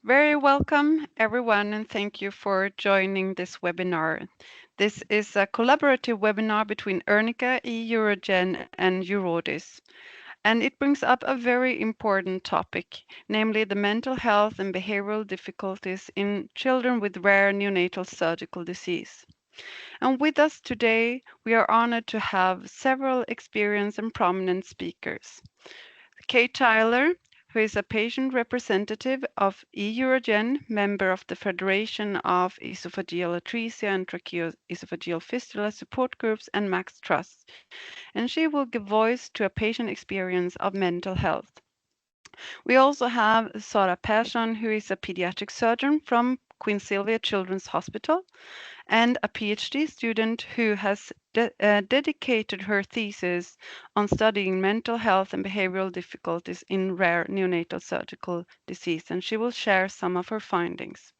Very welcome, everyone, and thank you for joining this webinar. This is a collaborative webinar between ERNICA, eUrogen, and EURORDIS, and it brings up a very important topic, namely the mental health and behavioral difficulties in children with rare neonatal surgical disease. And with us today, we are honored to have several experienced and prominent speakers. Kate Tyler, who is a patient representative of eUrogen, member of the Federation of Esophageal Atresia and Tracheoesophageal Fistula Support Groups and Max Trust, and she will give voice to a patient experience of mental health. We also have Sara Persson, who is a pediatric surgeon from Queen Sylvia Children's Hospital and a PhD student who has dedicated her thesis on studying mental health and behavioral difficulties in rare neonatal surgical disease, and she will share some of her findings.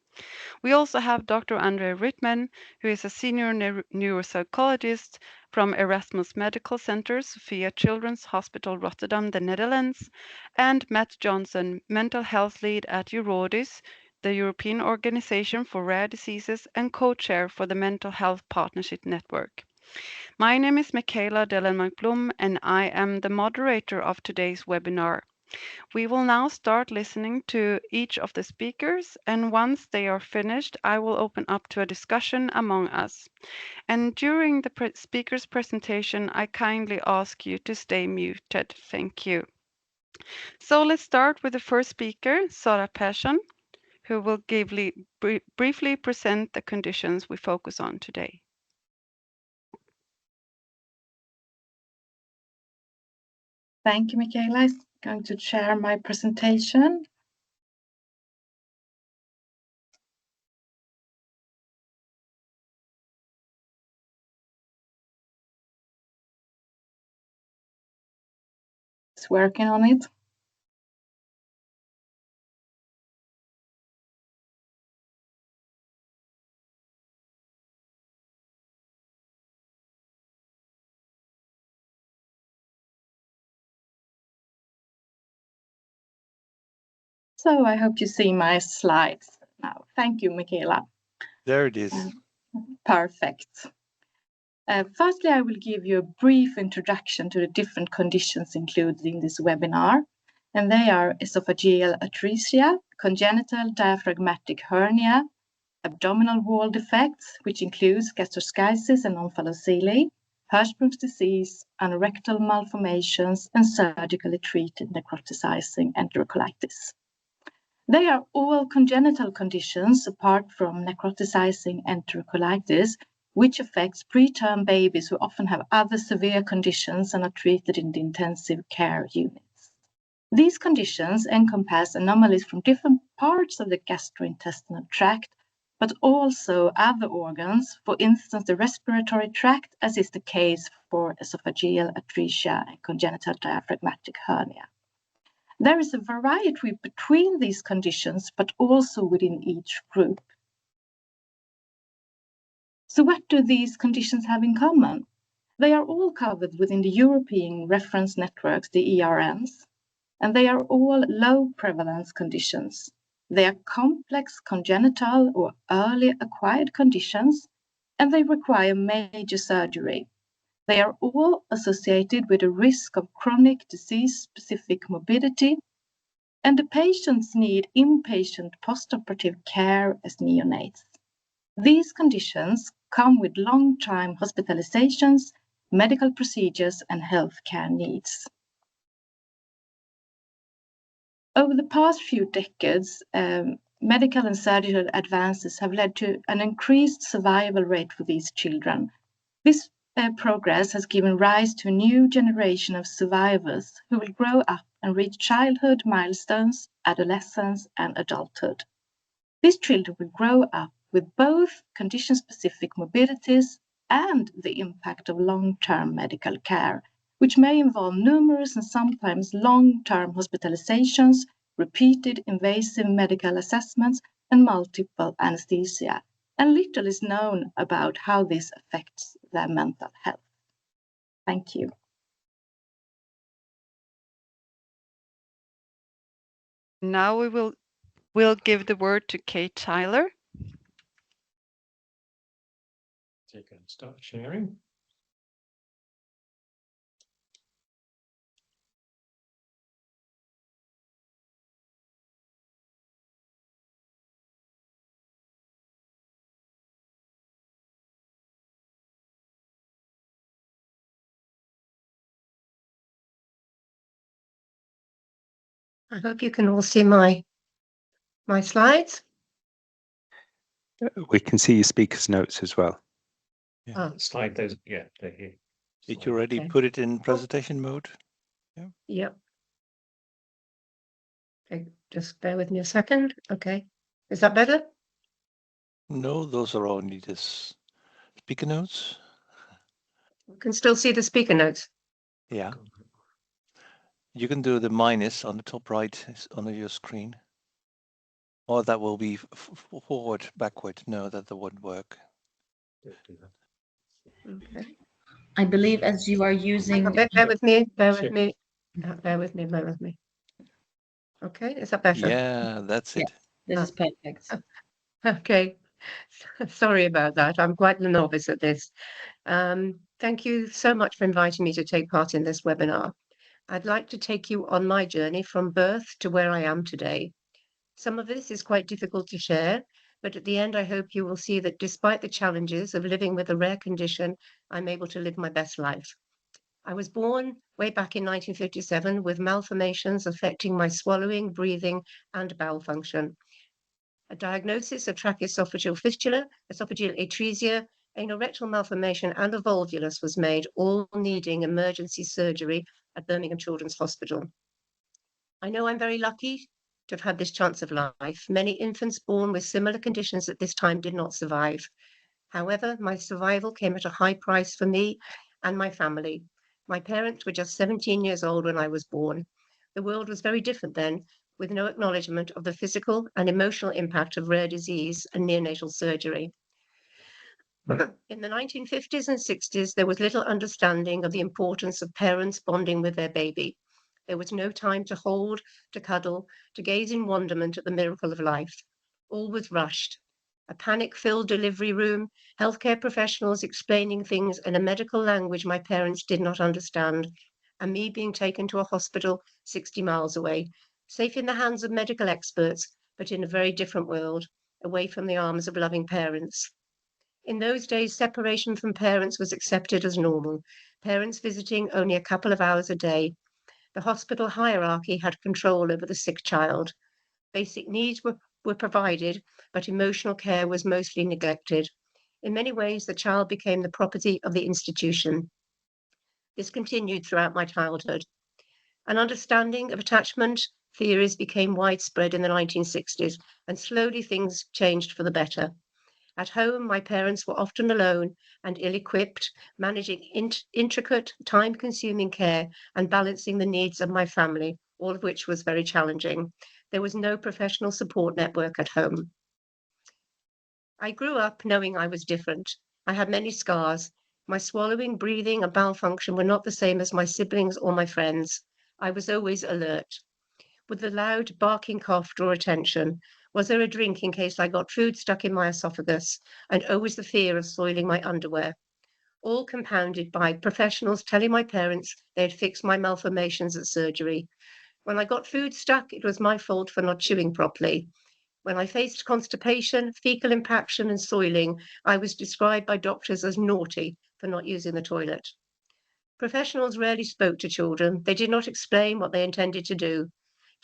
We also have Dr. Andre Rittman, who is a senior neuropsychologist from Erasmus Medical Center, Sophia Children's Hospital, Rotterdam, the Netherlands, and Matt Johnson, mental health lead at EURORDIS, the European Organization for Rare Diseases and co-chair for the Mental Health Partnership Network. My name is Michaela Dellenmark-Blom, and I am the moderator of today's webinar. We will now start listening to each of the speakers, and once they are finished, I will open up to a discussion among us. And during the speaker's presentation, I kindly ask you to stay muted. Thank you. So let's start with the first speaker, Sara Persson, who will briefly present the conditions we focus on today. Thank you, Michaela. I'm going to share my presentation. It's working on it. So I hope you see my slides now. Thank you, Michaela. There it is. Perfect. Firstly, I will give you a brief introduction to the different conditions included in this webinar, and they are esophageal atresia, congenital diaphragmatic hernia, abdominal wall defects, which includes gastroschisis and omphalocele, Hirschsprung's disease, anorectal malformations, and surgically treated necrotizing enterocolitis. They are all congenital conditions apart from necrotizing enterocolitis, which affects preterm babies who often have other severe conditions and are treated in the intensive care units. These conditions encompass anomalies from different parts of the gastrointestinal tract, but also other organs, for instance, the respiratory tract, as is the case for esophageal atresia and congenital diaphragmatic hernia. There is a variety between these conditions, but also within each group. So what do these conditions have in common? They are all covered within the European reference networks, the ERNs, and they are all low prevalence conditions. They are complex congenital or early acquired conditions, and they require major surgery. They are all associated with a risk of chronic disease-specific morbidity, and the patients need inpatient postoperative care as neonates. These conditions come with long-term hospitalizations, medical procedures, and healthcare needs. Over the past few decades, medical and surgical advances have led to an increased survival rate for these children. This progress has given rise to a new generation of survivors who will grow up and reach childhood milestones, adolescence, and adulthood. These children will grow up with both condition-specific morbidities and the impact of long-term medical care, which may involve numerous and sometimes long-term hospitalizations, repeated invasive medical assessments, and multiple anesthesia. And little is known about how this affects their mental health. Thank you. Now we will we'll give the word to Kate Tyler. So you can start sharing. I hope you can all see my slides. We can see your speaker's notes as well. Oh, Slide those. Yeah, they're here. Did you already Okay. put it in presentation mode? yep. Okay, just bear with me a second. Okay. Is that better? No, those are only the speaker notes. You can still see the speaker notes. Yeah. You can do the minus on the top right on your screen. Or that will be forward, backward. No, that won't work. Okay. I believe as you are using. Bear with me. Bear with me. Bear with me. Bear with me. Okay. Is that better? Yeah, that's it. This is perfect. Okay. Sorry about that. I'm quite the novice at this. Thank you so much for inviting me to take part in this webinar. I'd like to take you on my journey from birth to where I am today. Some of this is quite difficult to share, but at the end, I hope you will see that despite the challenges of living with a rare condition, I'm able to live my best life. I was born way back in 1957 with malformations affecting my swallowing, breathing, and bowel function. A diagnosis of tracheoesophageal fistula, esophageal atresia, anal rectal malformation, and a volvulus was made, all needing emergency surgery at Birmingham Children's Hospital. I know I'm very lucky to have had this chance of life. Many infants born with similar conditions at this time did not survive. However, my survival came at a high price for me and my family. My parents were just 17 years old when I was born. The world was very different then, with no acknowledgement of the physical and emotional impact of rare disease and neonatal surgery. In the 1950s and 60s, there was little understanding of the importance of parents bonding with their baby. There was no time to hold, to cuddle, to gaze in wonderment at the miracle of life. All was rushed. A panic-filled delivery room, healthcare professionals explaining things in a medical language my parents did not understand, and me being taken to a hospital 60 miles away, safe in the hands of medical experts, but in a very different world, away from the arms of loving parents. In those days, separation from parents was accepted as normal, parents visiting only a couple of hours a day. The hospital hierarchy had control over the sick child. Basic needs were provided, but emotional care was mostly neglected. In many ways, the child became the property of the institution. This continued throughout my childhood. An understanding of attachment theories became widespread in the 1960s, and slowly things changed for the better. At home, my parents were often alone and ill-equipped, managing intricate, time-consuming care and balancing the needs of my family, all of which was very challenging. There was no professional support network at home. I grew up knowing I was different. I had many scars. My swallowing, breathing, and bowel function were not the same as my siblings or my friends. I was always alert. Would the loud barking cough draw attention? Was there a drink in case I got food stuck in my esophagus? And always the fear of soiling my underwear. All compounded by professionals telling my parents they had fixed my malformations at surgery. When I got food stuck, it was my fault for not chewing properly. When I faced constipation, fecal impaction, and soiling, I was described by doctors as naughty for not using the toilet. Professionals rarely spoke to children. They did not explain what they intended to do.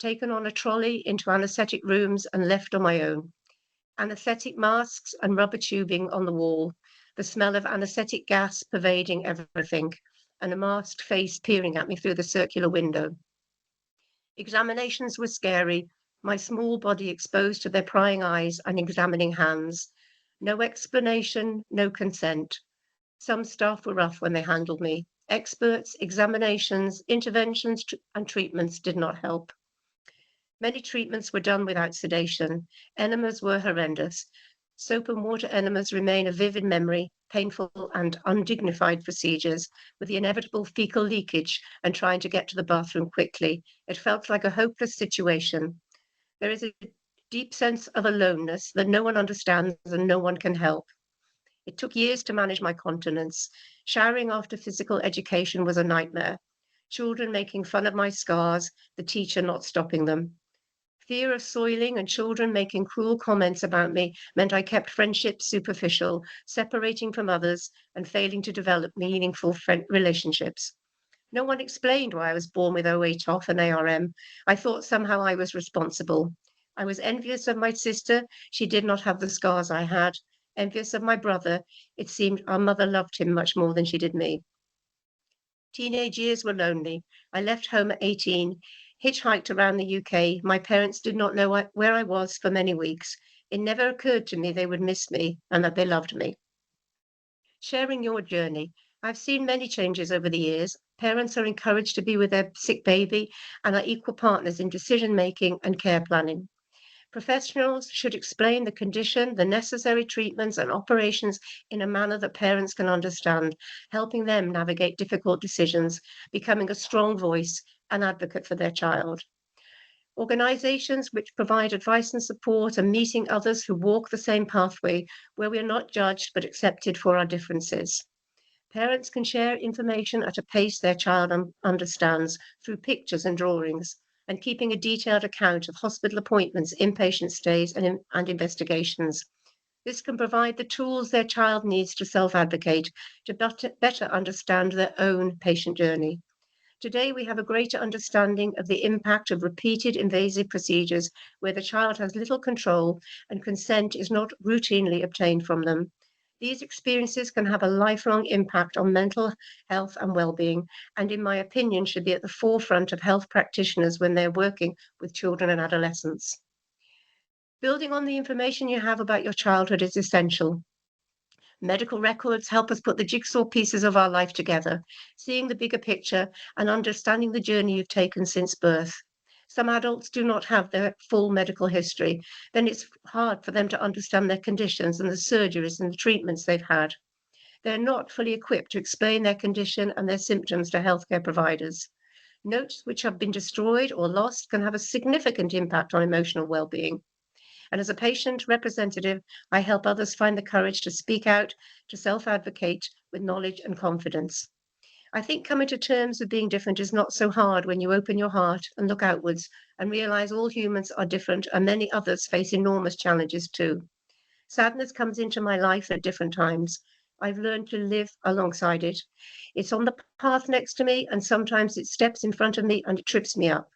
Taken on a trolley into anaesthetic rooms and left on my own. Anaesthetic masks and rubber tubing on the wall, the smell of anaesthetic gas pervading everything, and a masked face peering at me through the circular window. Examinations were scary, my small body exposed to their prying eyes and examining hands. No explanation, no consent. Some staff were rough when they handled me. Experts, examinations, interventions, and treatments did not help. Many treatments were done without sedation. Enemas were horrendous. Soap and water enemas remain a vivid memory, painful and undignified procedures, with the inevitable fecal leakage and trying to get to the bathroom quickly. It felt like a hopeless situation. There is deep sense of aloneness that no one understands and no one can help. It took years to manage my continence. Showering after physical education was a nightmare. Children making fun of my scars, the teacher not stopping them. Fear of soiling and children making cruel comments about me meant I kept friendships superficial, separating from others and failing to develop meaningful relationships. No one explained why I was born with OH off and ARM. I thought somehow I was responsible. I was envious of my sister. She did not have the scars I had. Envious of my brother. It seemed our mother loved him much more than she did me. Teenage years were lonely. I left home at 18, hitchhiked around the UK. My parents did not know where I was for many weeks. It never occurred to me they would miss me and that they loved me. Sharing your journey. I've seen many changes over the years. Parents are encouraged to be with their sick baby and are equal partners in decision making and care planning. Professionals should explain the condition, the necessary treatments and operations in a manner that parents can understand, helping them navigate difficult decisions, becoming a strong voice and advocate for their child. Organisations which provide advice and support and meeting others who walk the same pathway where we are not judged but accepted for our differences. Parents can share information at a pace their child understands through pictures and drawings, and keeping a detailed account of hospital appointments, inpatient stays, and investigations. This can provide the tools their child needs to self-advocate, to better understand their own patient journey. Today, we have a greater understanding of the impact of repeated invasive procedures where the child has little control and consent is not routinely obtained from them. These experiences can have a lifelong impact on mental health and well-being, and in my opinion, should be at the forefront of health practitioners when they're working with children and adolescents. Building on the information you have about your childhood is essential. Medical records help us put the jigsaw pieces of our life together, seeing the bigger picture and understanding the journey you've taken since birth. Some adults do not have their full medical history, then it's hard for them to understand their conditions and the surgeries and the treatments they've had. They're not fully equipped to explain their condition and their symptoms to healthcare providers. Notes which have been destroyed or lost can have a significant impact on emotional well-being. And as a patient representative, I help others find the courage to speak out, to self-advocate with knowledge and confidence. I think coming to terms with being different is not so hard when you open your heart and look outwards and realize all humans are different and many others face enormous challenges too. Sadness comes into my life at different times. I've learned to live alongside it. It's on the path next to me and sometimes it steps in front of me and it trips me up.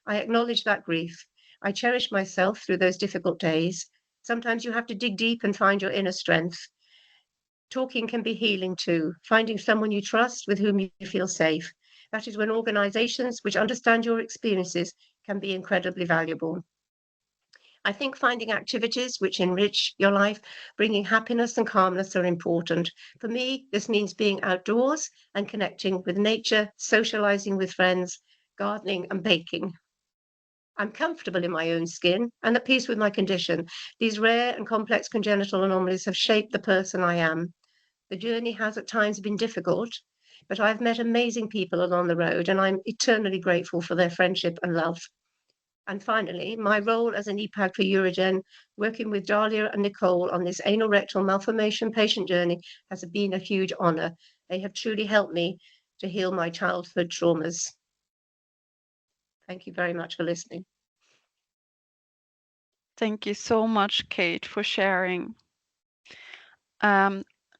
I acknowledge that grief. I cherish myself through those difficult days. Sometimes you have to dig deep and find your inner strength. Talking can be healing too, finding someone you trust with whom you feel safe. That is when organizations which understand your experiences can be incredibly valuable. I think finding activities which enrich your life, bringing happiness and calmness are important. For me, this means being outdoors and connecting with nature, socializing with friends, gardening and baking. I'm comfortable in my own skin and at peace with my condition. These rare and complex congenital anomalies have shaped the person I am. The journey has at times been difficult, but I've met amazing people along the road and I'm eternally grateful for their friendship and love. And finally, my role as an EPAG for EUROGEN, working with Dahlia and Nicole on this anal rectal malformation patient journey has been a huge honor. They have truly helped me to heal my childhood traumas. Thank you very much for listening. Thank you so much, Kate, for sharing.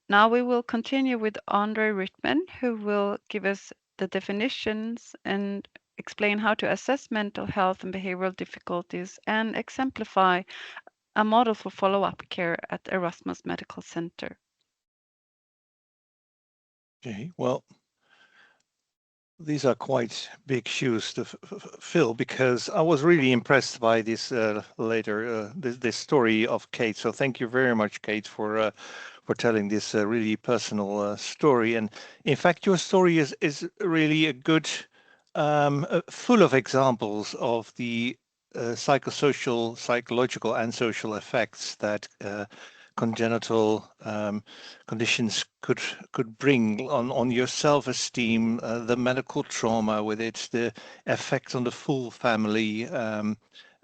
Now we will continue with Andre Rittman, who will give us the definitions and explain how to assess mental health and behavioral difficulties and exemplify a model for follow-up care at Erasmus Medical Center. Okay, well, these are quite big shoes to fill because I was really impressed by this this story of Kate. So thank you very much, Kate, for telling this really personal story. And in fact, your story is really a good, full of examples of the psychosocial, psychological, and social effects that congenital conditions could bring on your self-esteem, the medical trauma with it, the effect on the full family,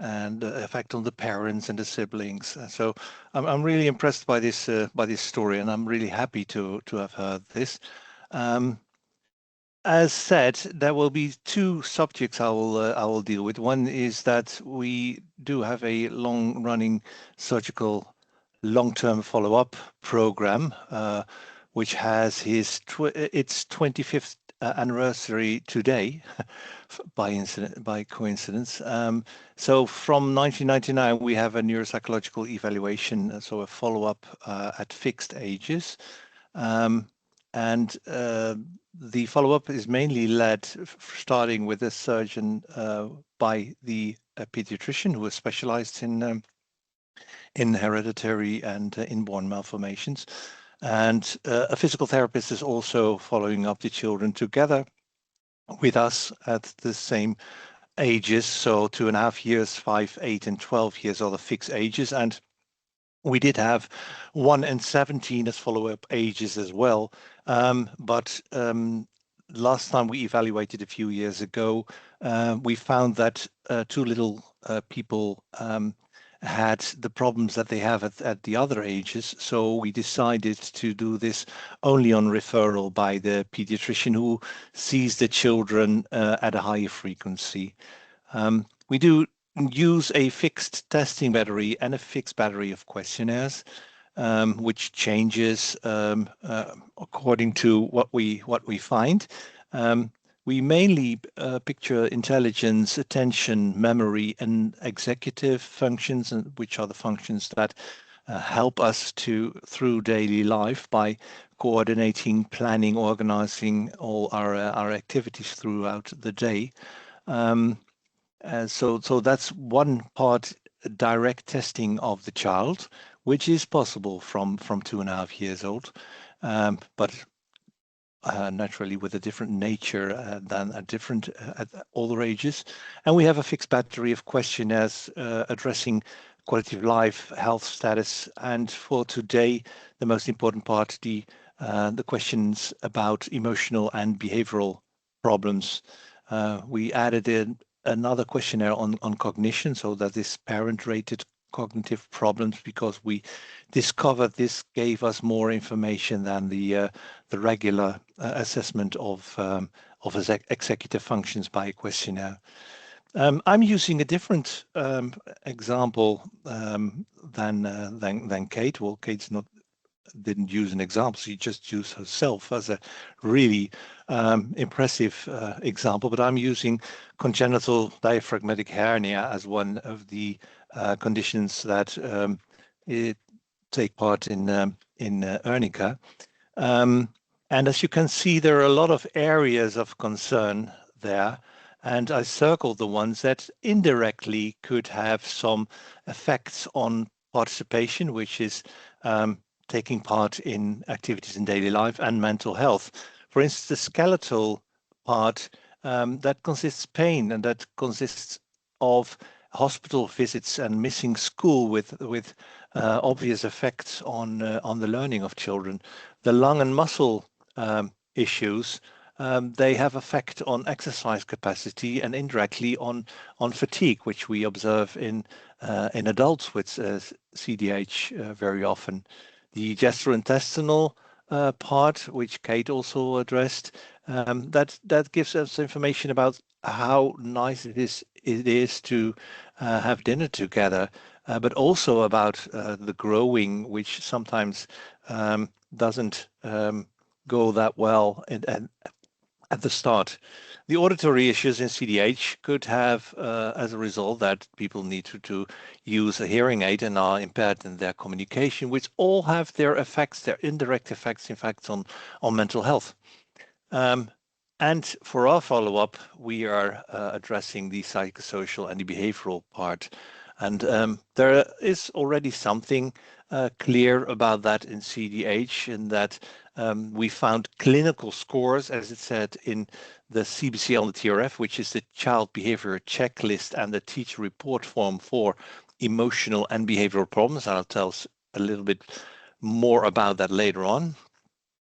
and effect on the parents and the siblings. So I'm really impressed by this story, and I'm really happy to have heard this. As said, there will be two subjects I will deal with. One is that we do have a long-running surgical long-term follow-up program, which has its 25th anniversary today, by coincidence. So from 1999, we have a neuropsychological evaluation, so a follow-up at fixed ages. And the follow-up is mainly led, starting with a surgeon by the pediatrician who is specialized in hereditary and inborn malformations. And a physical therapist is also following up the children together with us at the same ages. So 2.5 years, 5, 8, and 12 years are the fixed ages. And we did have 1 and 17 as follow-up ages as well. But last time we evaluated a few years ago, we found that too little people had the problems that they have at the other ages. So we decided to do this only on referral by the pediatrician who sees the children at a higher frequency. We do use a fixed testing battery and a fixed battery of questionnaires, which changes according to what we find. We mainly picture intelligence, attention, memory, and executive functions, which are the functions that help us through daily life by coordinating, planning, organizing all our activities throughout the day. So that's one part, direct testing of the child, which is possible from 2.5 years old, but naturally with a different nature than at different at older ages. And we have a fixed battery of questionnaires addressing quality of life, health status, and for today, the most important part, the questions about emotional and behavioral problems. We added in another questionnaire on cognition, so that is parent-rated cognitive problems, because we discovered this gave us more information than the regular assessment of executive functions by a questionnaire. I'm using a different example than Kate. Well, Kate's didn't use an example, she just used herself as a really impressive example, but I'm using congenital diaphragmatic hernia as one of the conditions that take part in ERNICA. And as you can see, there are a lot of areas of concern there, and I circled the ones that indirectly could have some effects on participation, which is taking part in activities in daily life, and mental health. For instance, the skeletal part, that consists pain, and that consists of hospital visits and missing school with obvious effects on the learning of children. The lung and muscle issues, they have effect on exercise capacity and indirectly on fatigue, which we observe in adults with CDH very often. The gastrointestinal part, which Kate also addressed, that gives us information about how nice it is to have dinner together, but also about the growing, which sometimes doesn't go that well at the start. The auditory issues in CDH could have, as a result, that people need to use a hearing aid and are impaired in their communication, which all have their effects, their indirect effects, in fact, on mental health. And for our follow-up, we are addressing the psychosocial and the behavioral part. And there is already something clear about that in CDH, in that we found clinical scores, as it said in the CBCL and the TRF, which is the Child Behavior Checklist and the Teacher Report Form for emotional and behavioral problems. I'll tell us a little bit more about that later on.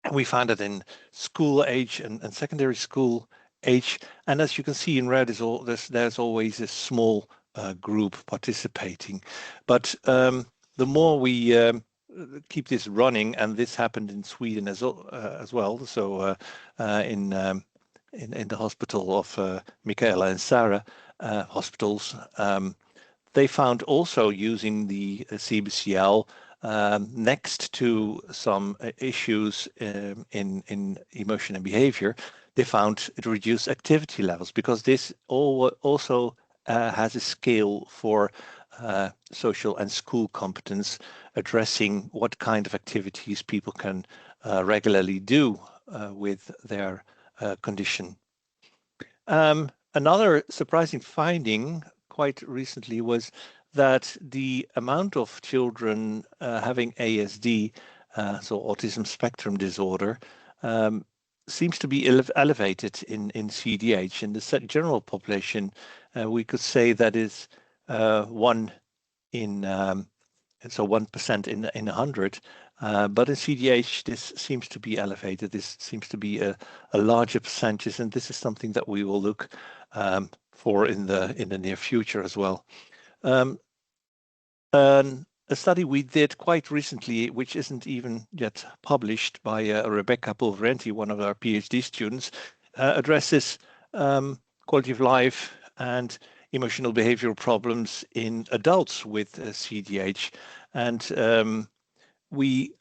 And we found that in school age and secondary school age, and as you can see in red, there's always a small group participating. But the more we keep this running, and this happened in Sweden as well. So in the hospital of Michaela and Sarah hospitals, they found also using the CBCL next to some issues in emotion and behavior, they found it reduced activity levels, because this also has a scale for social and school competence, addressing what kind of activities people can regularly do with their condition. Another surprising finding quite recently was that the amount of children having ASD, so autism spectrum disorder, seems to be elevated in CDH. In the general population, we could say that is 1 in so 1% in 100. But in CDH, this seems to be elevated. This seems to be a larger percentage, and this is something that we will look for in the near future as well. A study we did quite recently, which isn't even yet published, by Rebecca Pulverenti, one of our PhD students, addresses quality of life and emotional behavioral problems in adults with CDH. And we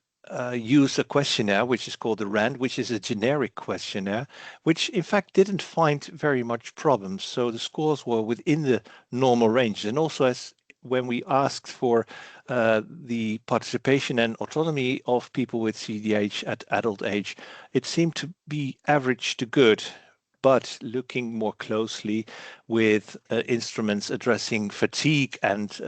use a questionnaire which is called the RAND, which is a generic questionnaire, which in fact didn't find very much problems. So the scores were within the normal range. And also, as when we asked for the participation and autonomy of people with CDH at adult age, it seemed to be average to good. But looking more closely with instruments addressing fatigue and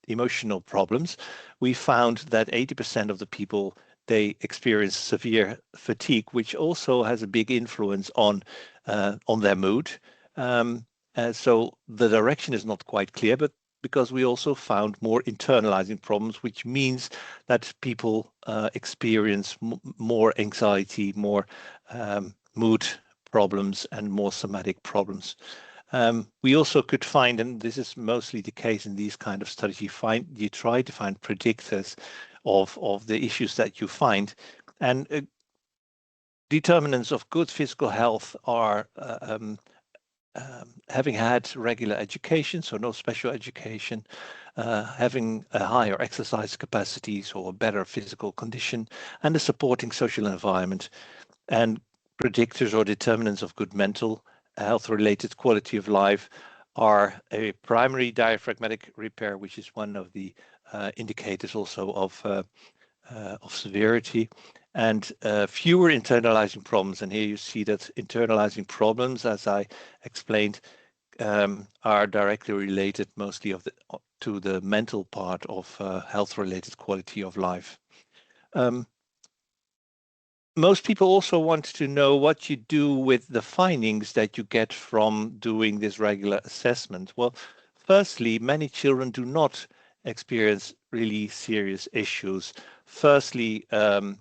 emotional problems, we found that 80% of the people, they experience severe fatigue, which also has a big influence on their mood. So the direction is not quite clear, but because we also found more internalizing problems, which means that people experience more anxiety, more mood problems, and more somatic problems. We also could find, and this is mostly the case in these kind of studies, you try to find predictors of the issues that you find, and determinants of good physical health are having had regular education, so no special education, having a higher exercise capacities or better physical condition, and a supporting social environment. And predictors or determinants of good mental health-related quality of life are a primary diaphragmatic repair, which is one of the indicators also of severity, and fewer internalizing problems. And here you see that internalizing problems, as I explained, are directly related mostly to the mental part of health-related quality of life. Most people also want to know what you do with the findings that you get from doing this regular assessment. Well, firstly, many children do not experience really serious issues. Firstly, and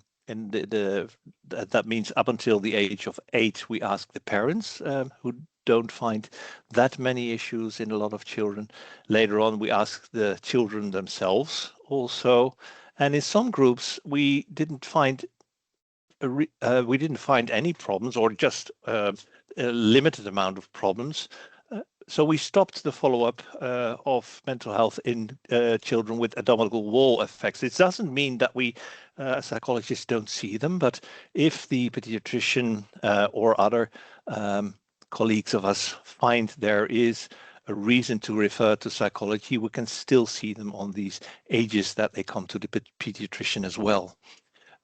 that means up until the age of 8, we ask the parents who don't find that many issues in a lot of children. Later on, we ask the children themselves also. And in some groups, we didn't find any problems, or just a limited amount of problems. So we stopped the follow-up of mental health in children with abdominal wall effects. It doesn't mean that we psychologists don't see them, but if the pediatrician or other colleagues of us find there is a reason to refer to psychology, we can still see them on these ages that they come to the pediatrician as well.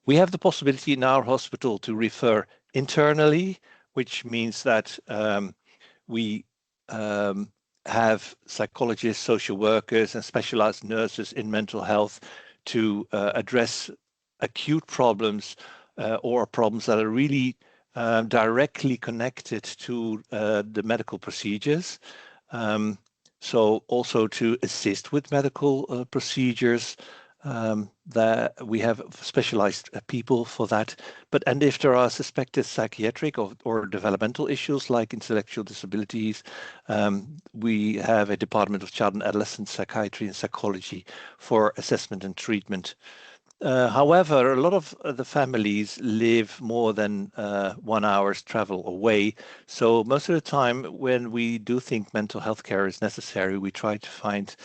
We have the possibility in our hospital to refer internally, which means that we have psychologists, social workers, and specialized nurses in mental health to address acute problems or problems that are really directly connected to the medical procedures. So also to assist with medical procedures, that we have specialized people for that. And if there are suspected psychiatric or developmental issues like intellectual disabilities, we have a Department of Child and Adolescent Psychiatry and Psychology for assessment and treatment. However, a lot of the families live more than 1 hour's travel away. So most of the time when we do think mental health care is necessary, we try to find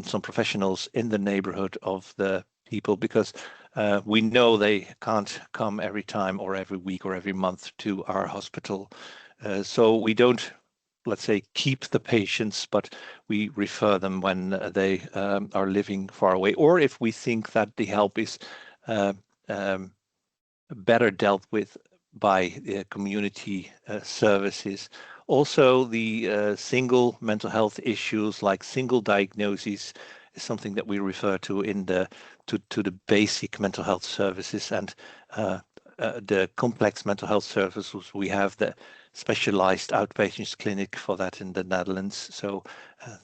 some professionals in the neighborhood of the people, because we know they can't come every time or every week or every month to our hospital. So we don't, let's say, keep the patients, but we refer them when they are living far away, or if we think that the help is better dealt with by community services. Also, the single mental health issues like single diagnoses is something that we refer to in the to the basic mental health services, and the complex mental health services. We have the specialized outpatients clinic for that in the Netherlands. So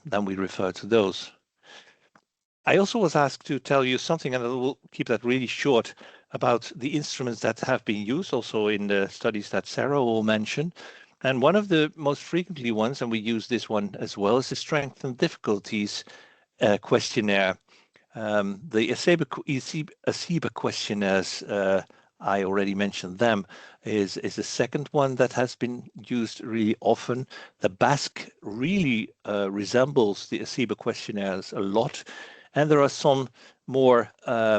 then we refer to those. I also was asked to tell you something, and I will keep that really short, about the instruments that have been used also in the studies that Sarah will mention. And one of the most frequently ones, and we use this one as well, is the Strength and Difficulties questionnaire. The ACEBA questionnaires, I already mentioned them, is the second one that has been used really often. The BASC really resembles the ACEBA questionnaires a lot. And there are some more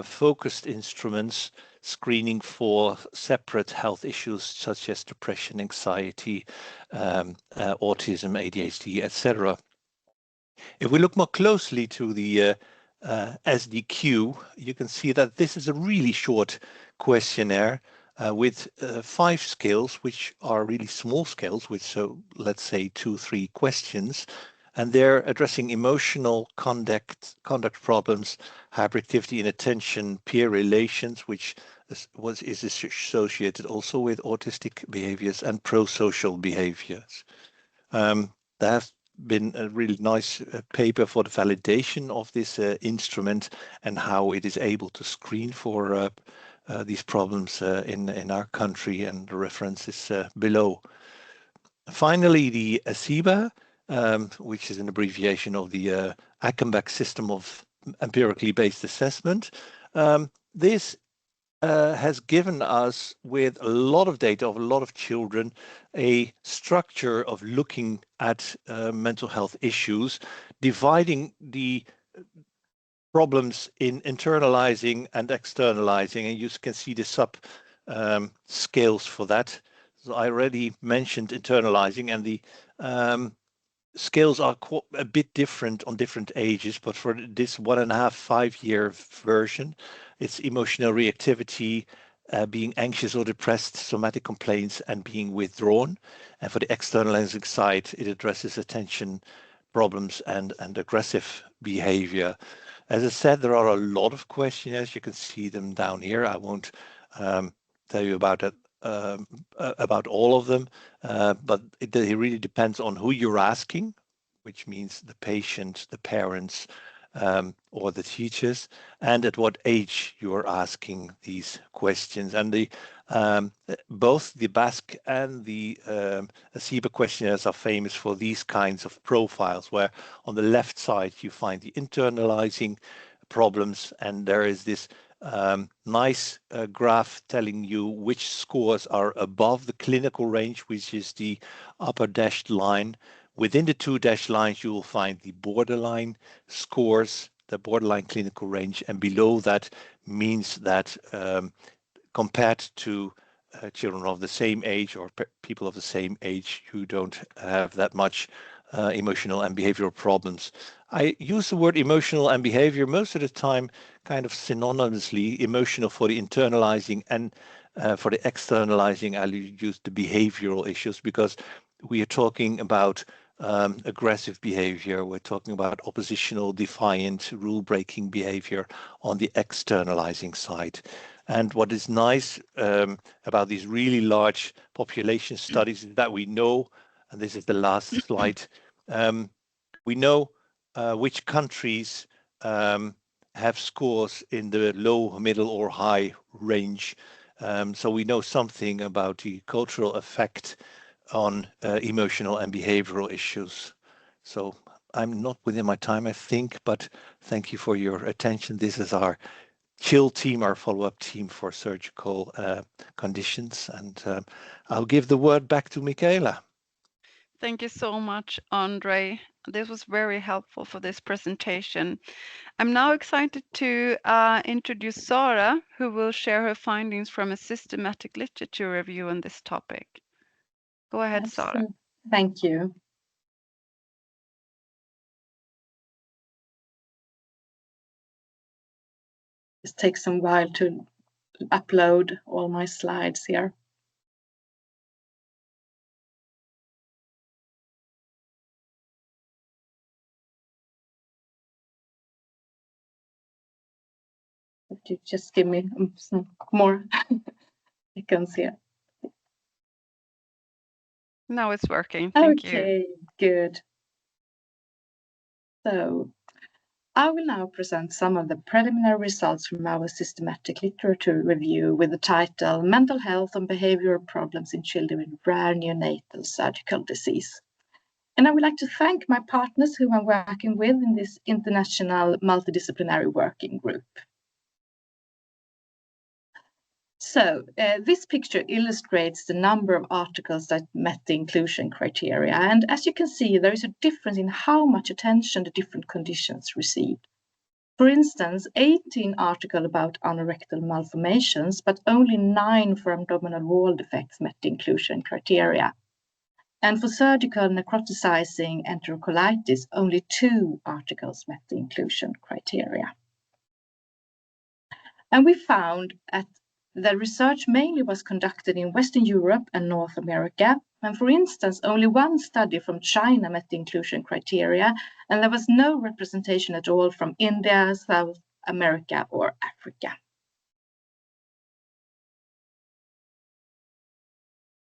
focused instruments screening for separate health issues such as depression, anxiety, autism, ADHD, etc. If we look more closely to the SDQ, you can see that this is a really short questionnaire with 5 scales, which are really small scales, which, so let's say 2-3 questions, and they're addressing emotional conduct problems, hyperactivity and attention, peer relations, which is associated also with autistic behaviors, and prosocial behaviors. There has been a really nice paper for the validation of this instrument and how it is able to screen for these problems in our country, and the reference is below. Finally, the ACEBA, which is an abbreviation of the Ackenbach system of empirically based assessment. This has given us, with a lot of data of a lot of children, a structure of looking at mental health issues, dividing the problems in internalizing and externalizing, and you can see the sub scales for that. So I already mentioned internalizing, and the scales are a bit different on different ages, but for this 1.5-5-year version, it's emotional reactivity, being anxious or depressed, somatic complaints, and being withdrawn. And for the externalizing side, it addresses attention problems and aggressive behavior. As I said, there are a lot of questionnaires. You can see them down here. I won't tell you about it. About all of them, but it really depends on who you're asking, which means the patient, the parents, or the teachers, and at what age you are asking these questions. And the both the BASC and the ACEBA questionnaires are famous for these kinds of profiles, where on the left side you find the internalizing problems, and there is this nice graph telling you which scores are above the clinical range, which is the upper dashed line. Within the 2 dashed lines, you will find the borderline scores, the borderline clinical range, and below that means that compared to children of the same age or people of the same age who don't have that much emotional and behavioral problems. I use the word emotional and behavior most of the time kind of synonymously, emotional for the internalizing, and for the externalizing, I use the behavioral issues, because we are talking about aggressive behavior. We're talking about oppositional, defiant, rule-breaking behavior on the externalizing side. And what is nice about these really large population studies is that we know, and this is the last slide, we know which countries have scores in the low, middle, or high range. So we know something about the cultural effect on emotional and behavioral issues. So I'm not within my time, I think, but thank you for your attention. This is our CHILL team, our follow-up team for surgical conditions. And I'll give the word back to Michaela. Thank you so much, Andre. This was very helpful for this presentation. I'm now excited to introduce Sara, who will share her findings from a systematic literature review on this topic. Go ahead, Sara. Thank you. It takes some while to upload all my slides here. If you just give me some more seconds here. Now it's working. Thank you. Okay, good. So I will now present some of the preliminary results from our systematic literature review with the title Mental Health and Behavioral Problems in Children with Rare Neonatal Surgical Disease. And I would like to thank my partners whom I'm working with in this international multidisciplinary working group. So this picture illustrates the number of articles that met the inclusion criteria. And as you can see, there is a difference in how much attention the different conditions received. For instance, 18 articles about anorectal malformations, but only 9 for abdominal wall defects met the inclusion criteria. And for surgical necrotizing enterocolitis, only 2 articles met the inclusion criteria. And we found that the research mainly was conducted in Western Europe and North America. And for instance, only 1 study from China met the inclusion criteria, and there was no representation at all from India, South America, or Africa.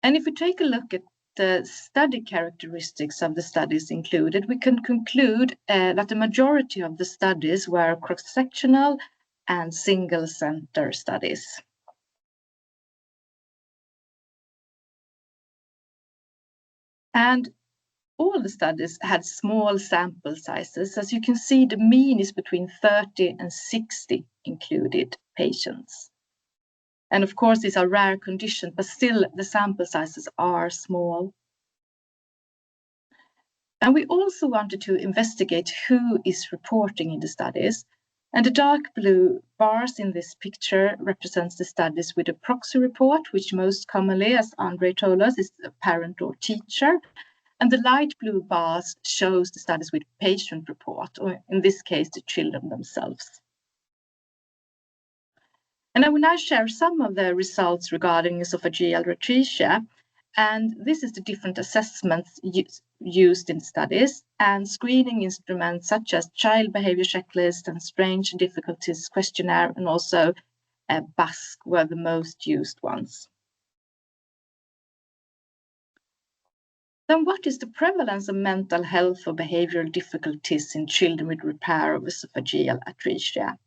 And if we take a look at the study characteristics of the studies included, we can conclude that the majority of the studies were cross-sectional and single-center studies. And all the studies had small sample sizes. As you can see, the mean is between 30 and 60 included patients. And of course, these are rare conditions, but still the sample sizes are small. And we also wanted to investigate who is reporting in the studies. And the dark blue bars in this picture represents the studies with a proxy report, which most commonly, as Andre told us, is a parent or teacher. And the light blue bars shows the studies with patient report, or in this case, the children themselves. And I will now share some of the results regarding esophageal atresia. And this is the different assessments used in studies, and screening instruments such as child behavior checklist and strange difficulties questionnaire, and also BASC were the most used ones. Then what is the prevalence of mental health or behavioral difficulties in children with repair of esophageal atresia?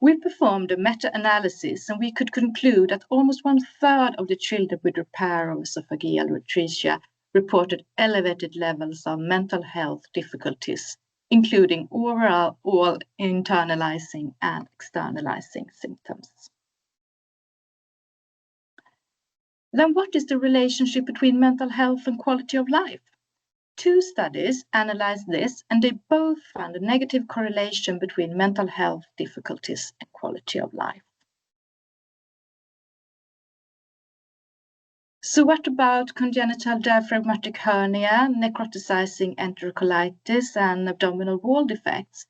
We performed a meta-analysis, and we could conclude that almost 1/3 of the children with repair of esophageal atresia reported elevated levels of mental health difficulties, including overall internalizing and externalizing symptoms. Then what is the relationship between mental health and quality of life? 2 studies analyzed this, and they both found a negative correlation between mental health difficulties and quality of life. So what about congenital diaphragmatic hernia, necrotizing enterocolitis, and abdominal wall defects?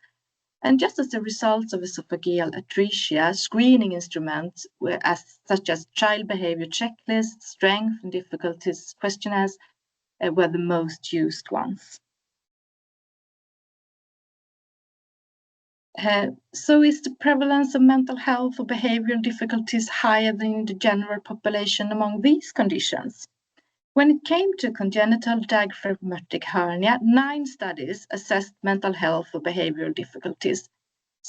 And just as the results of esophageal atresia, screening instruments such as child behavior checklists, strength and difficulties questionnaires were the most used ones. So is the prevalence of mental health or behavioral difficulties higher than in the general population among these conditions? When it came to congenital diaphragmatic hernia, 9 studies assessed mental health or behavioral difficulties.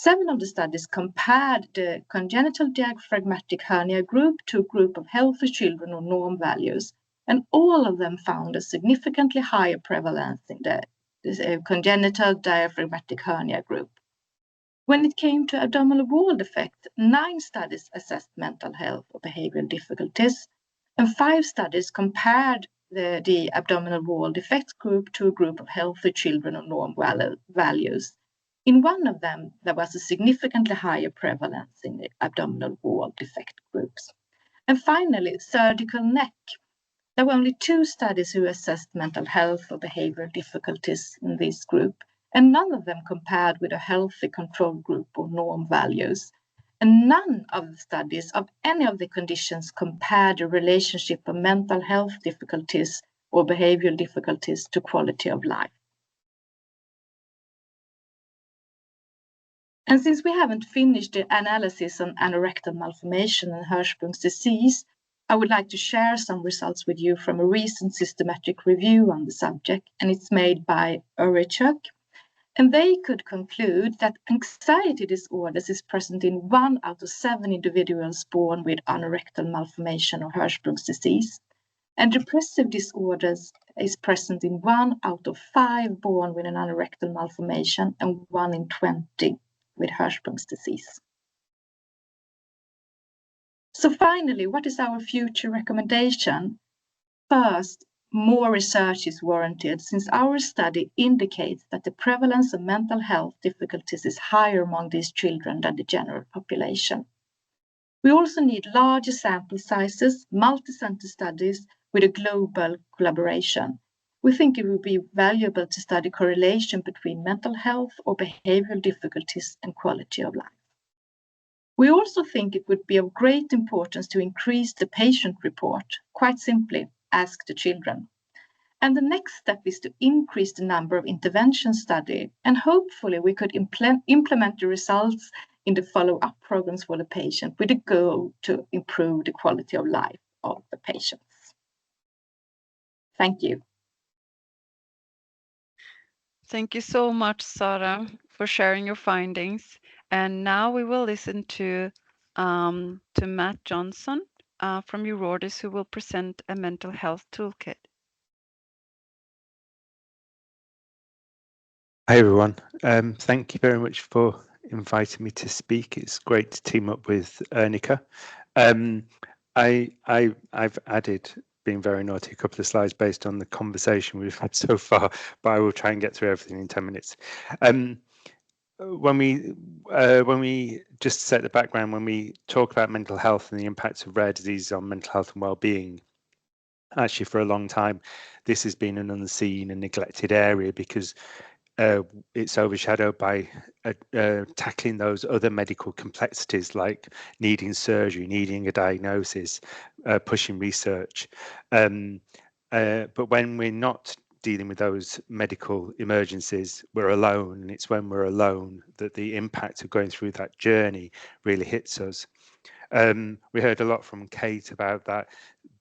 7 of the studies compared the congenital diaphragmatic hernia group to a group of healthy children on norm values, and all of them found a significantly higher prevalence in the congenital diaphragmatic hernia group. When it came to abdominal wall defect, 9 studies assessed mental health or behavioral difficulties, and 5 studies compared the abdominal wall defect group to a group of healthy children on norm values. In one of them, there was a significantly higher prevalence in the abdominal wall defect groups. And finally, surgical neck. There were only 2 studies who assessed mental health or behavioral difficulties in this group, and none of them compared with a healthy control group or norm values. And none of the studies of any of the conditions compared the relationship of mental health difficulties or behavioral difficulties to quality of life. And since we haven't finished the analysis on anorectal malformation and Hirschsprung's disease, I would like to share some results with you from a recent systematic review on the subject, and it's made by ERNICA. And they could conclude that anxiety disorders is present in 1 out of 7 individuals born with anorectal malformation or Hirschsprung's disease, and depressive disorders is present in 1 out of 5 born with an anorectal malformation and 1 in 20 with Hirschsprung's disease. So finally, what is our future recommendation? First, more research is warranted since our study indicates that the prevalence of mental health difficulties is higher among these children than the general population. We also need larger sample sizes, multi-center studies with a global collaboration. We think it would be valuable to study correlation between mental health or behavioral difficulties and quality of life. We also think it would be of great importance to increase the patient report, quite simply, ask the children. And the next step is to increase the number of intervention studies, and hopefully we could implement the results in the follow-up programs for the patient with a goal to improve the quality of life of the patients. Thank you. Thank you so much, Sara, for sharing your findings. And now we will listen to Matt Johnson from EURORDIS, who will present a mental health toolkit. Hi everyone, thank you very much for inviting me to speak. It's great to team up with ERNICA. I've added, being very naughty, a couple of slides based on the conversation we've had so far, but I will try and get through everything in 10 minutes. When we just set the background, when we talk about mental health and the impacts of rare diseases on mental health and well-being, actually for a long time, this has been an unseen and neglected area because it's overshadowed by tackling those other medical complexities like needing surgery, needing a diagnosis, pushing research. But when we're not dealing with those medical emergencies, we're alone, and it's when we're alone that the impact of going through that journey really hits us. We heard a lot from Kate about that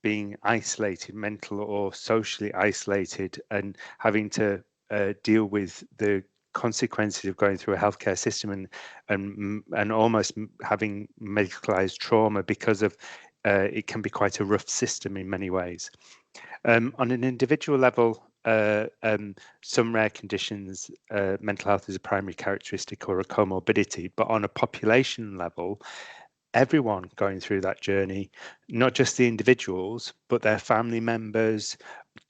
being isolated, mental or socially isolated, and having to deal with the consequences of going through a healthcare system and almost having medicalized trauma because of it can be quite a rough system in many ways. On an individual level, some rare conditions, mental health is a primary characteristic or a comorbidity, but on a population level, everyone going through that journey, not just the individuals, but their family members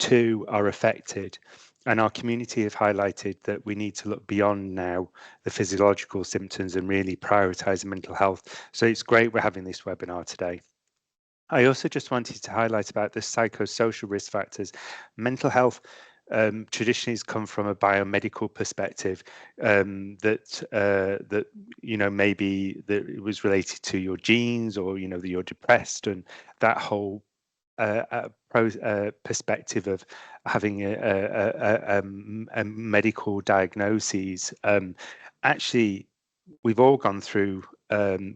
too are affected. And our community have highlighted that we need to look beyond now the physiological symptoms and really prioritize mental health. So it's great we're having this webinar today. I also just wanted to highlight about the psychosocial risk factors. Mental health traditionally has come from a biomedical perspective, that you know, maybe that it was related to your genes, or you know, that you're depressed, and that whole perspective of having a medical diagnosis. Actually, we've all gone through,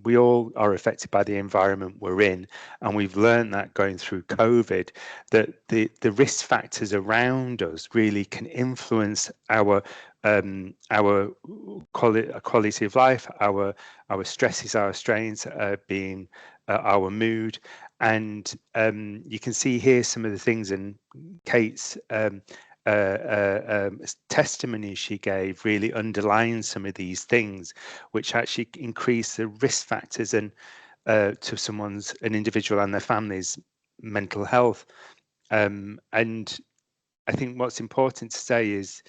we all are affected by the environment we're in, and we've learned that going through COVID, that the risk factors around us really can influence our our quality of life, our stresses, our strains, being our mood. And you can see here some of the things in Kate's testimony she gave really underlines some of these things, which actually increase the risk factors and to an individual and their family's mental health. And I think what's important to say is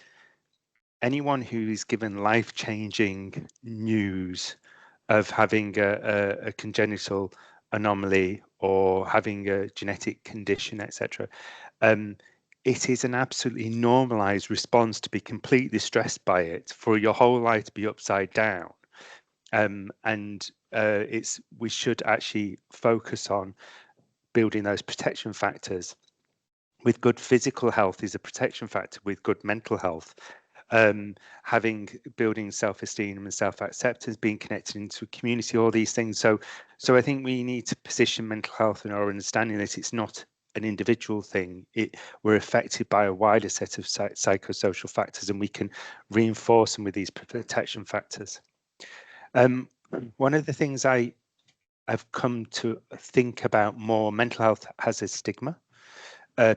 anyone who is given life-changing news of having a congenital anomaly or having a genetic condition, etc., it is an absolutely normalized response to be completely stressed by it, for your whole life to be upside down. And we should actually focus on building those protection factors. With good physical health is a protection factor with good mental health. Building self-esteem and self-acceptance, being connected into a community, all these things. So I think we need to position mental health in our understanding that it's not an individual thing. We're affected by a wider set of psychosocial factors, and we can reinforce them with these protection factors. One of the things I've come to think about more, mental health has a stigma.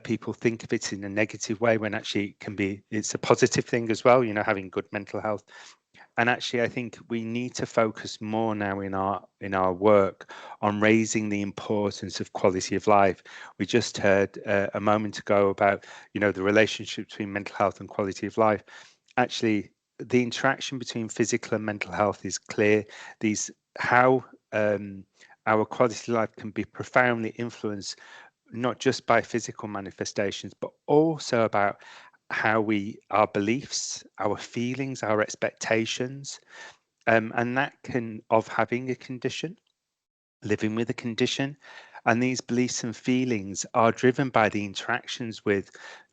People think of it in a negative way when actually it's a positive thing as well, having good mental health. And actually, I think we need to focus more now in our work on raising the importance of quality of life. We just heard a moment ago about, the relationship between mental health and quality of life. Actually, the interaction between physical and mental health is clear. How our quality of life can be profoundly influenced not just by physical manifestations, but also about how our beliefs, our feelings, our expectations, and that of having a condition, living with a condition. And these beliefs and feelings are driven by the interactions with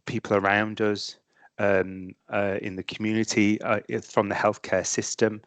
people around us, in the community, from the healthcare system.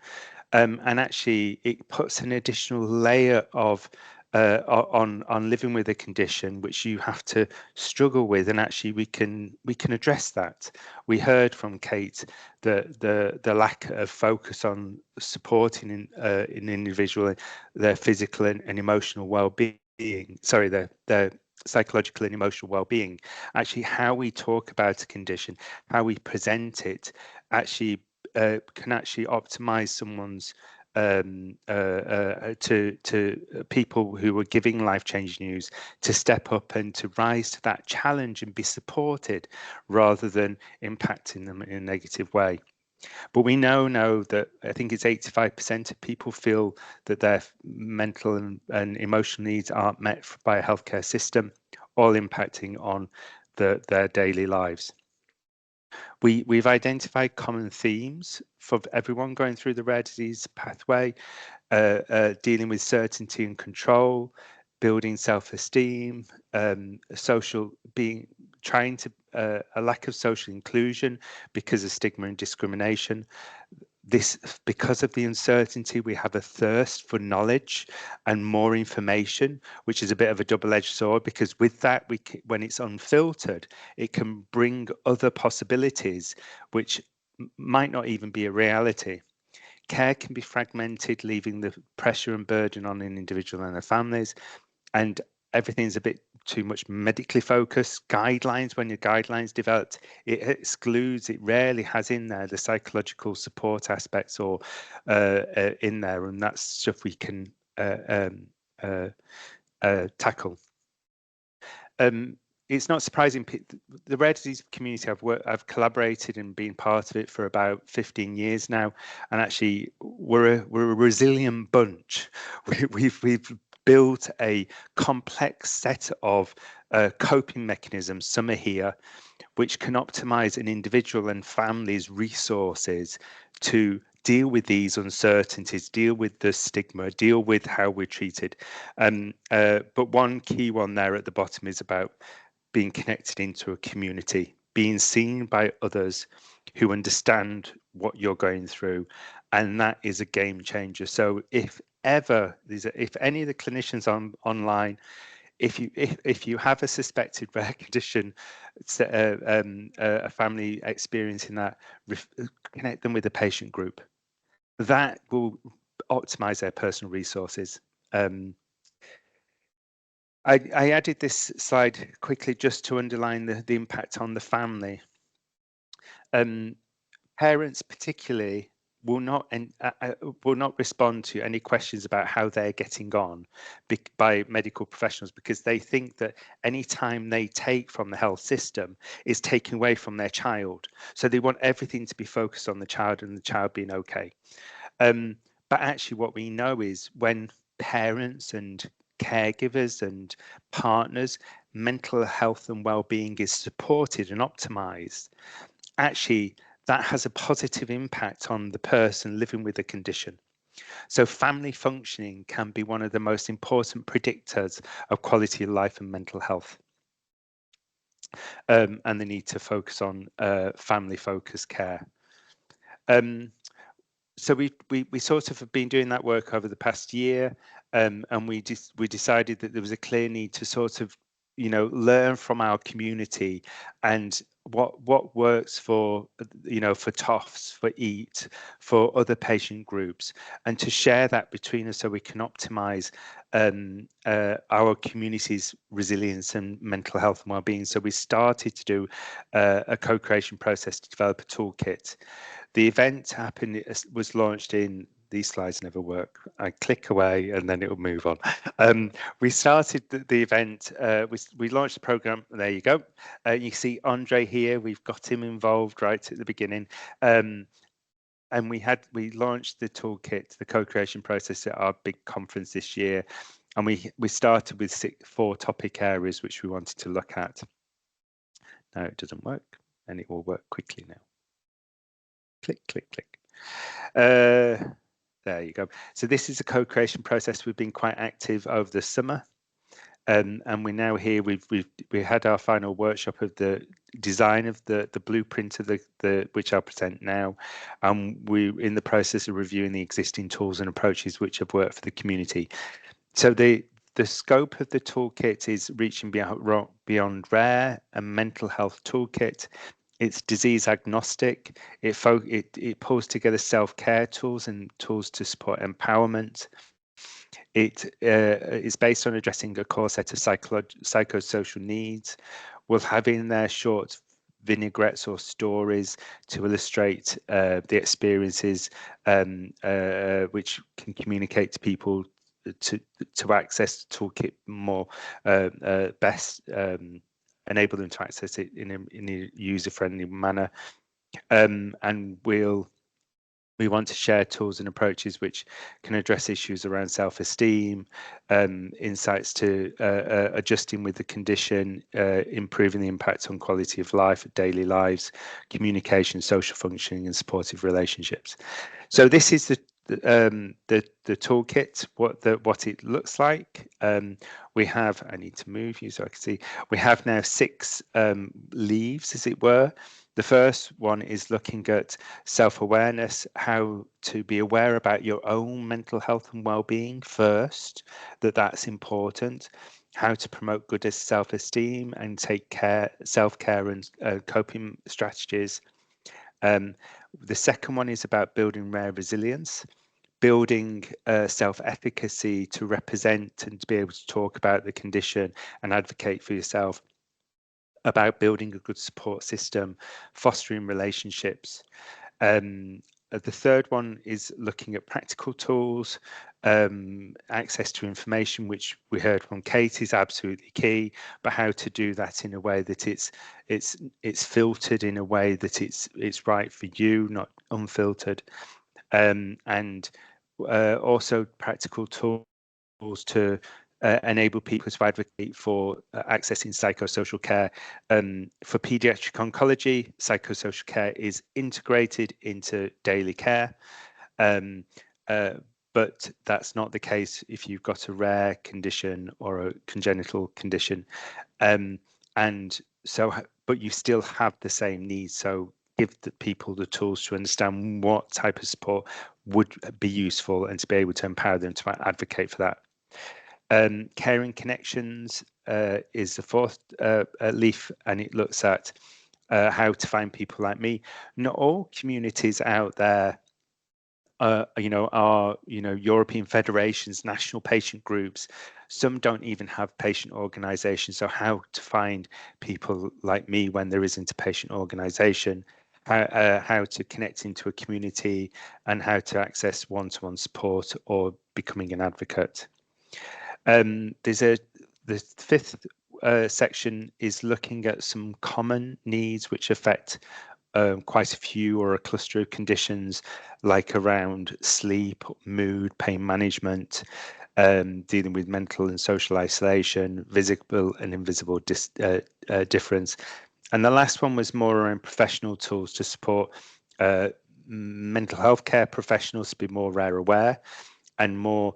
And actually, it puts an additional layer of on living with a condition which you have to struggle with, and actually we can address that. We heard from Kate the lack of focus on supporting an individual, their physical and emotional well-being. Sorry, their psychological and emotional well-being. Actually, how we talk about a condition, how we present it, actually can actually optimize someone's to people who are giving life-changing news to step up and to rise to that challenge and be supported rather than impacting them in a negative way. But we know that I think it's 85% of people feel that their mental and emotional needs aren't met by a healthcare system, all impacting on their daily lives. We've identified common themes for everyone going through the rare disease pathway, dealing with certainty and control, building self-esteem, trying to a lack of social inclusion because of stigma and discrimination. Because of the uncertainty, we have a thirst for knowledge and more information, which is a bit of a double-edged sword, because with that, when it's unfiltered, it can bring other possibilities which might not even be a reality. Care can be fragmented, leaving the pressure and burden on an individual and their families, and everything's a bit too much medically focused. Guidelines, when your guidelines developed, it rarely has in there the psychological support aspects or in there, and that's stuff we can tackle. It's not surprising, the rare disease community, I've collaborated and been part of it for about 15 years now, and actually we're a resilient bunch. We've built a complex set of coping mechanisms, some are here, which can optimize an individual and family's resources to deal with these uncertainties, deal with the stigma, deal with how we're treated. But one key one there at the bottom is about being connected into a community, being seen by others who understand what you're going through, and that is a game changer. So if any of the clinicians online, if you have a suspected rare condition, a family experiencing that, connect them with a patient group. That will optimize their personal resources. I added this slide quickly just to underline the impact on the family. Parents particularly will not respond to any questions about how they're getting on by medical professionals, because they think that any time they take from the health system is taken away from their child. So they want everything to be focused on the child and the child being okay. But actually what we know is when parents and caregivers and partners, mental health and well-being is supported and optimized, actually that has a positive impact on the person living with the condition. So family functioning can be one of the most important predictors of quality of life and mental health. And the need to focus on family focused care. So we sort of have been doing that work over the past year, and we decided that there was a clear need to sort of, you know, learn from our community and what works for, you know, for TOFs, for EAT, for other patient groups, and to share that between us so we can optimize our community's resilience and mental health and well-being. So we started to do a co-creation process to develop a toolkit. The event happened, was launched in, these slides never work. I click away and then it will move on. We started the event, we launched the program, there you go. You see Andre here, we've got him involved right at the beginning. And we launched the toolkit, the co-creation process at our big conference this year. And we started with 4 topic areas which we wanted to look at. Now it doesn't work, and it will work quickly now. Click, click, click. There you go. So this is a co-creation process. We've been quite active over the summer, and we're now here. We had our final workshop of the design of the blueprint of the which I'll present now, and we're in the process of reviewing the existing tools and approaches which have worked for the community. So the scope of the toolkit is reaching beyond rare and mental health toolkit. It's disease agnostic. It pulls together self-care tools and tools to support empowerment. It is based on addressing a core set of psychosocial needs. We'll have in there short vinaigrettes or stories to illustrate the experiences which can communicate to people to access the toolkit more best. Enable them to access it in a user-friendly manner, and we want to share tools and approaches which can address issues around self-esteem, insights to adjusting with the condition, improving the impact on quality of life, daily lives, communication, social functioning, and supportive relationships. So this is the toolkit, what it looks like. We have, I need to move you so I can see, we have now 6 leaves, as it were. The first one is looking at self-awareness, how to be aware about your own mental health and well-being first, that's important, how to promote good self-esteem and take care, self-care and coping strategies. The second one is about building rare resilience, building self-efficacy to represent and to be able to talk about the condition and advocate for yourself, about building a good support system, fostering relationships. The third one is looking at practical tools, access to information, which we heard from Kate is absolutely key, but how to do that in a way that it's filtered in a way that it's right for you, not unfiltered. And also practical tools to enable people to advocate for accessing psychosocial care. For paediatric oncology, psychosocial care is integrated into daily care, but that's not the case if you've got a rare condition or a congenital condition. And so, but you still have the same needs. So give the people the tools to understand what type of support would be useful and to be able to empower them to advocate for that. Caring Connections is the fourth leaf, and it looks at how to find people like me. Not all communities out there are European federations, national patient groups. Some don't even have patient organizations. So how to find people like me when there isn't a patient organization, how to connect into a community, and how to access one-to-one support or becoming an advocate. The fifth section is looking at some common needs which affect quite a few or a cluster of conditions, like around sleep, mood, pain management, dealing with mental and social isolation, visible and invisible difference. And the last one was more around professional tools to support mental health care professionals to be more aware, and more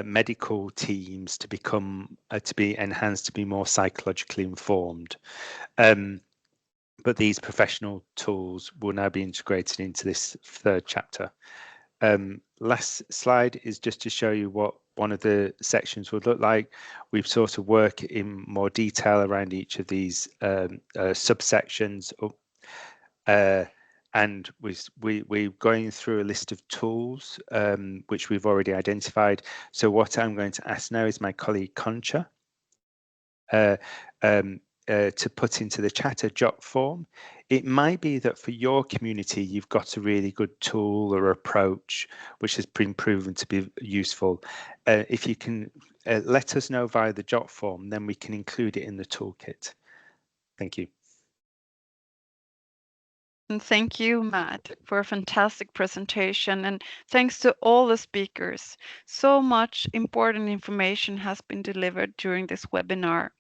medical teams to become to be enhanced, to be more psychologically informed. But these professional tools will now be integrated into this third chapter. Last slide is just to show you what one of the sections would look like. We've sort of worked in more detail around each of these subsections. And we're going through a list of tools which we've already identified. So what I'm going to ask now is my colleague Concha to put into the chat a jot form. It might be that for your community, you've got a really good tool or approach which has been proven to be useful. If you can let us know via the jot form, then we can include it in the toolkit. Thank you. And thank you, Matt, for a fantastic presentation. And thanks to all the speakers. So much important information has been delivered during this webinar.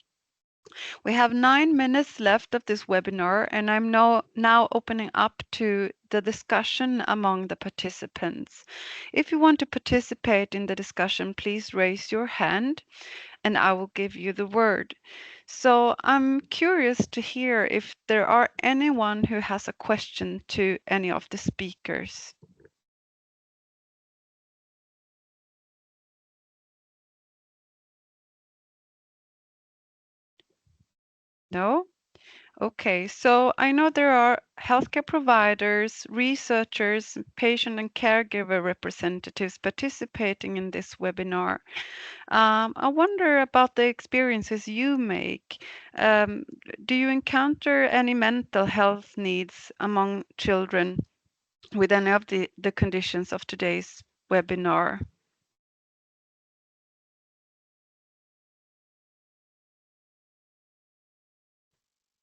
We have 9 minutes left of this webinar, and I'm now opening up to the discussion among the participants. If you want to participate in the discussion, please raise your hand and I will give you the word. So I'm curious to hear if there are anyone who has a question to any of the speakers. No? Okay, so I know there are healthcare providers, researchers, patient and caregiver representatives participating in this webinar. I wonder about the experiences you make. Do you encounter any mental health needs among children with any of the conditions of today's webinar?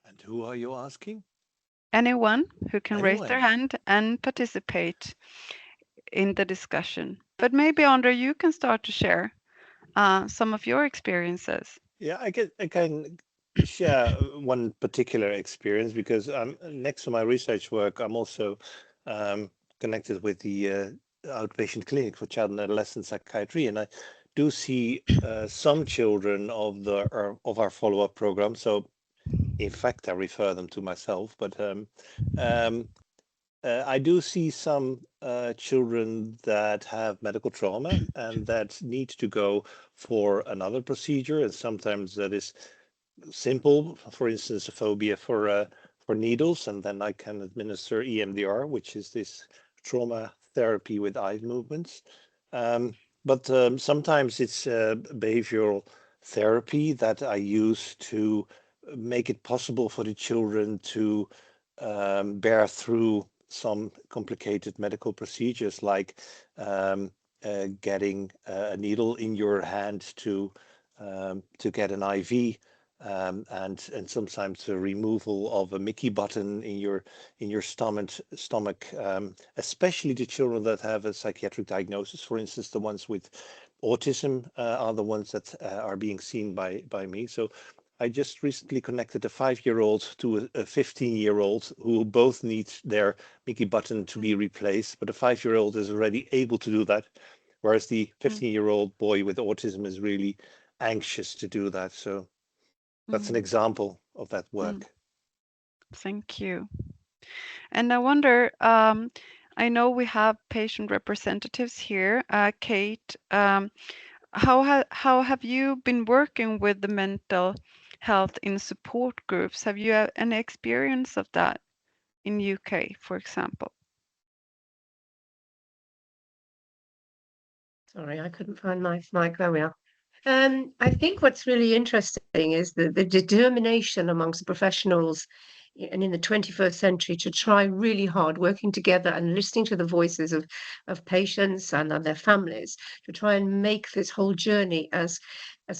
And who are you asking? Anyone who can raise their Anyone? hand and participate in the discussion. But maybe, Andre, you can start to share some of your experiences. Yeah, I can share one particular experience because next to my research work, I'm also connected with the outpatient clinic for child and adolescent psychiatry, and I do see some children of our follow-up program. So in fact, I refer them to myself, but I do see some children that have medical trauma and that need to go for another procedure, and sometimes that is simple. For instance, a phobia for needles, and then I can administer EMDR, which is this trauma therapy with eye movements. But sometimes it's behavioral therapy that I use to make it possible for the children to bear through some complicated medical procedures, like getting a needle in your hand to get an IV, and sometimes the removal of a Mickey button in your stomach, especially the children that have a psychiatric diagnosis. For instance, the ones with autism are the ones that are being seen by me. So I just recently connected a 5-year-old to a 15-year-old who both need their Mickey button to be replaced, but a 5-year-old is already able to do that, whereas the 15-year-old boy with autism is really anxious to do that. So that's an example of that work. Thank you. And I wonder, I know we have patient representatives here. Kate, how have you been working with the mental health in support groups? Have you had any experience of that in UK, for example? Sorry, I couldn't find my mic. There we are. I think what's really interesting is the determination amongst the professionals and in the 21st century to try really hard, working together and listening to the voices of patients and their families to try and make this whole journey as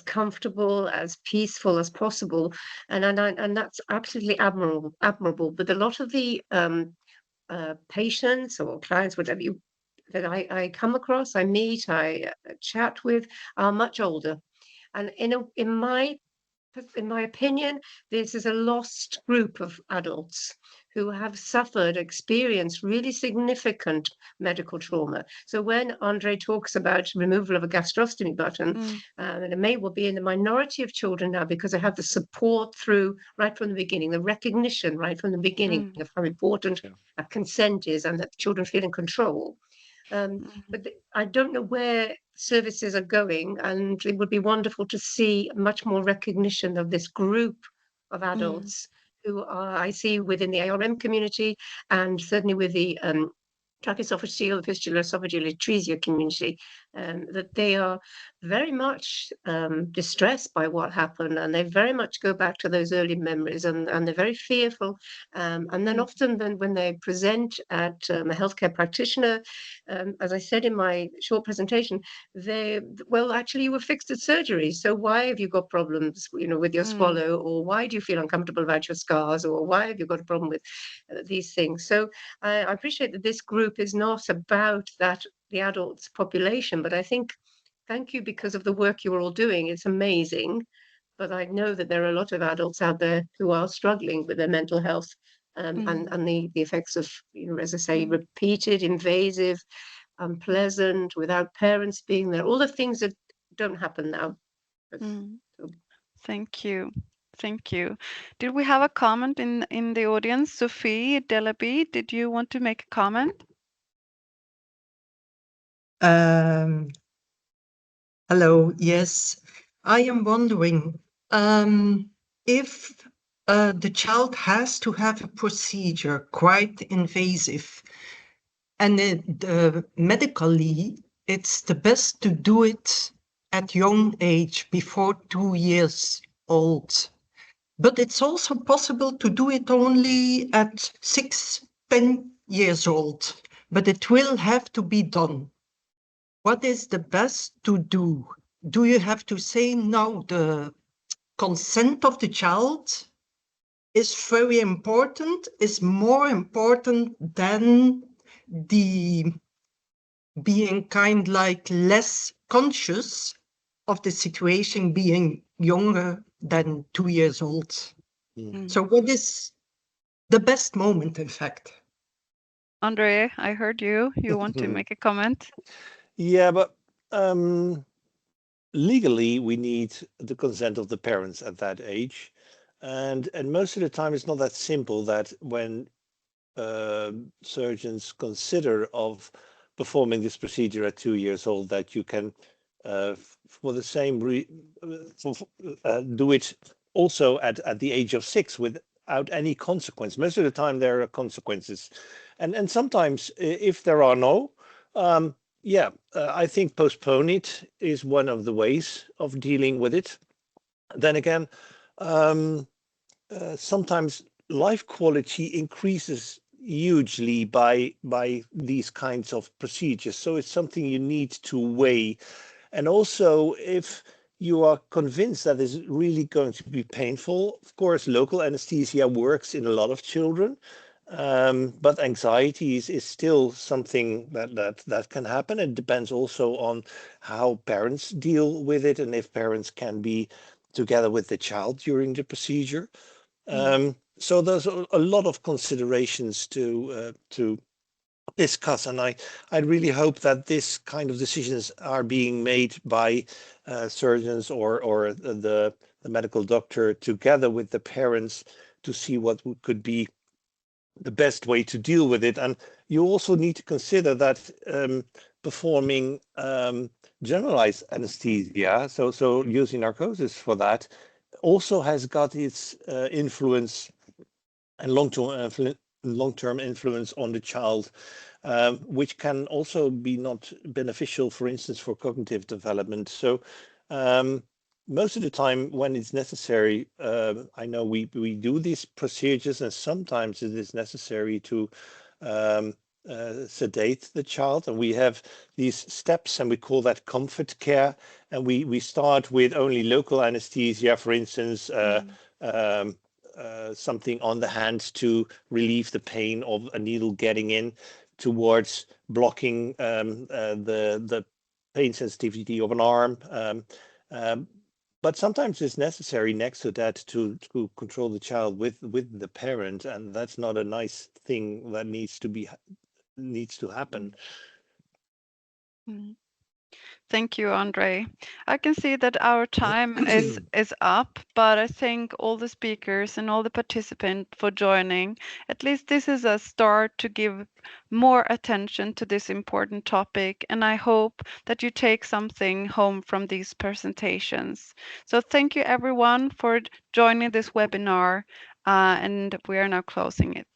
comfortable, as peaceful as possible. And that's absolutely admirable. But a lot of the patients or clients, whatever you that I come across, I meet, I chat with, are much older. And in my opinion, this is a lost group of adults who have experienced really significant medical trauma. So when Andre talks about removal of a gastrostomy button, and it may well be in the minority of children now because they have the support right from the beginning, the recognition right from the beginning of how important consent is and that children feel in control. But I don't know where services are going, and it would be wonderful to see much more recognition of this group of adults who I see within the ARM community and certainly with the tracheoesophageal fistula esophageal atresia community, that they are very much distressed by what happened, and they very much go back to those early memories, and they're very fearful. And then often when they present at a healthcare practitioner, as I said in my short presentation, actually you were fixed at surgery, so why have you got problems, with your swallow, or why do you feel uncomfortable about your scars, or why have you got a problem with these things? So I appreciate that this group is not about the adults population, but I think thank you because of the work you're all doing. It's amazing. But I know that there are a lot of adults out there who are struggling with their mental health and the effects of, as I say, repeated, invasive, unpleasant, without parents being there, all the things that don't happen now. Thank you. Thank you. Did we have a comment in the audience? Sophie Delaby, did you want to make a comment? Hello, yes. I am wondering if the child has to have a procedure quite invasive, and medically it's the best to do it at young age, before 2 years old. But it's also possible to do it only at 6, 10 years old, but it will have to be done. What is the best to do? Do you have to say no, the consent of the child is very important, is more important than the being kind like less conscious of the situation, being younger than 2 years old? So what is the best moment, in fact? Andre, I heard you. You want to make a comment? Yeah, but legally we need the consent of the parents at that age, and most of the time it's not that simple that when surgeons consider of performing this procedure at 2 years old, that you can for the same do it also at the age of 6 without any consequence. Most of the time there are consequences, and sometimes if there are no, I think postpone it is one of the ways of dealing with it. Then again, sometimes life quality increases hugely by these kinds of procedures. So it's something you need to weigh. And also, if you are convinced that is really going to be painful, of course, local anesthesia works in a lot of children. But anxiety is still something that can happen. It depends also on how parents deal with it and if parents can be together with the child during the procedure. So there's a lot of considerations to discuss, and I really hope that this kind of decisions are being made by surgeons or the medical doctor together with the parents to see what could be the best way to deal with it. And you also need to consider that performing generalized anesthesia, so using narcosis for that, also has got its influence and long-term influence on the child, which can also be not beneficial, for instance, for cognitive development. So most of the time when it's necessary, I know we do these procedures, and sometimes it is necessary to sedate the child, and we have these steps, and we call that comfort care. And we start with only local anesthesia, for instance, something on the hand to relieve the pain of a needle getting in, towards blocking the pain sensitivity of an arm. But sometimes it's necessary next to that to control the child with the parent, and that's not a nice thing that needs to happen. Thank you, Andre. I can see that our time is up, but I thank all the speakers and all the participants for joining. At least this is a start to give more attention to this important topic, and I hope that you take something home from these presentations. So thank you everyone for joining this webinar, and we are now closing it.